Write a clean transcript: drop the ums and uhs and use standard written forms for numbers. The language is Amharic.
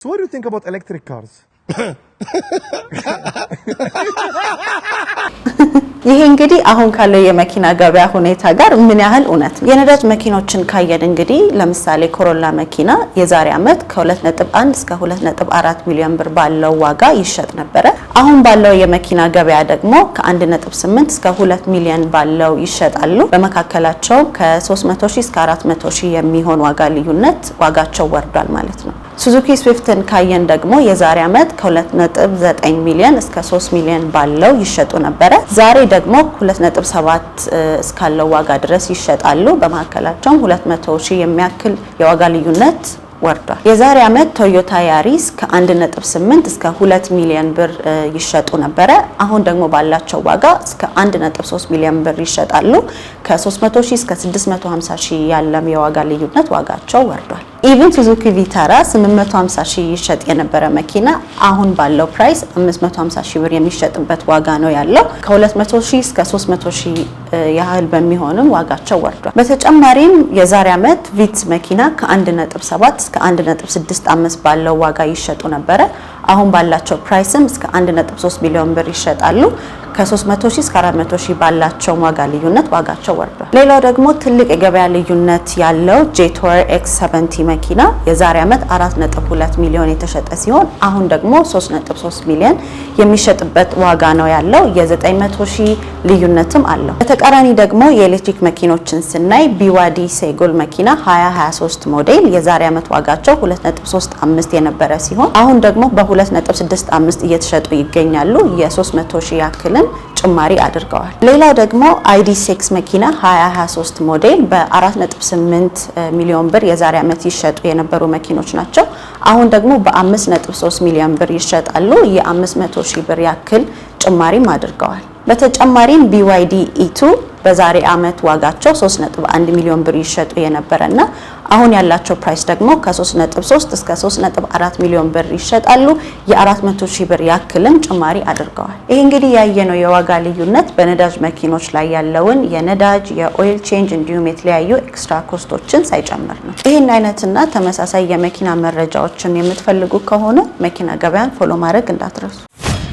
So what do you think about electric cars? ይሄ እንግዲህ አሁን ካለው የመኪና ገበያ ሁኔታ ጋር ምን ያህል እውነት ነው? የነዳጅ መኪኖችን ካየን እንግዲህ ለምሳሌ ኮሮላ መኪና የዛሬ አመት ከ2.1 እስከ 2.4 ሚሊዮን ብር ባለው ዋጋ ይሸጥ ነበር። አሁን ባለው የመኪና ገበያ ደግሞ ከ1.8 እስከ 2 ሚሊዮን ባለው ይሸጣሉ። በመካከላቸው ከ300,000 እስከ 400,000 የሚሆን ዋጋ ልዩነት ዋጋቸው ወርዷል ማለት ነው። ሱዙኪ ስዊፍትን ካየን ደግሞ የዛሬ አመት ከ2.9 ሚሊዮን እስከ 3 ሚሊዮን ባለው ይሸጡ ነበር። ዛሬ ደግሞ 2.7 እስካለው ዋጋ ድረስ ይሸጣሉ። በመካከላቸው 200,000 የሚያክል የዋጋ ልዩነት ወርዷል። የዛሬ አመት ቶዮታ ያሪስ ከ1.8 እስከ 2 ሚሊዮን ብር ይሸጡ ነበር። አሁን ደግሞ ባላቸው ዋጋ እስከ 1.3 ሚሊዮን ብር ይሸጣሉ። ከ300,000 እስከ 650,000 ያለም የዋጋ ልዩነት ዋጋቸው ወርዷል። ኢቭን ሱዙኪ ቪታራ 850,000 ይሸጥ የነበረ መኪና አሁን ባለው ፕራይስ 550,000 ብር የሚሸጥበት ዋጋ ነው ያለው። ከ200,000 እስከ 300,000 ያህል በሚሆንም ዋጋቸው ወርዷል። በተጨማሪም የዛሬ አመት ቪትስ መኪና ከ1.7 እስከ 1.65 ባለው ዋጋ ይሸጡ ነበር። አሁን ባላቸው ፕራይስም እስከ 1.3 ሚሊዮን ብር ይሸጣሉ። ከ300,000 እስከ 400,000 ባላቸው ዋጋ ልዩነት ዋጋቸው ወርዷል። ሌላው ደግሞ ትልቅ የገበያ ልዩነት ያለው ጄቶር X70 መኪና የዛሬ አመት 4.2 ሚሊዮን የተሸጠ ሲሆን አሁን ደግሞ 3.3 ሚሊዮን የሚሸጥበት ዋጋ ነው ያለው። የ900,000 ልዩነትም አለው። በተቃራኒ ደግሞ የኤሌክትሪክ መኪኖችን ስናይ BYD ሴጎል መኪና 2023 ሞዴል የዛሬ አመት ዋጋቸው 2.35 የነበረ ሲሆን አሁን ደግሞ በ2.65 እየተሸጡ ይገኛሉ። የ300,000 ያክል ጭማሪ አድርገዋል። ሌላው ደግሞ ID6 መኪና 2023 ሞዴል በ4.8 ሚሊዮን ብር የዛሬ አመት ይሸጡ የነበሩ መኪኖች ናቸው። አሁን ደግሞ በ5.3 ሚሊዮን ብር ይሸጣሉ። የ500,000 ብር ያክል ጭማሪም አድርገዋል። በተጨማሪም BYD E2 በዛሬ አመት ዋጋቸው 3.1 ሚሊዮን ብር ይሸጡ የነበረና አሁን ያላቸው ፕራይስ ደግሞ ከ3.3 እስከ 3.4 ሚሊዮን ብር ይሸጣሉ። የ400,000 ብር ያክልም ጭማሪ አድርገዋል። ይሄ እንግዲህ ያየነው የዋጋ ልዩነት በነዳጅ መኪኖች ላይ ያለውን የነዳጅ የኦይል ቼንጅ እንዲሁም የተለያዩ ኤክስትራ ኮስቶችን ሳይጨምር ነው። ይሄን አይነትና ተመሳሳይ የመኪና መረጃዎችን የምትፈልጉ ከሆነ መኪና ገበያን ፎሎ ማድረግ እንዳትረሱ።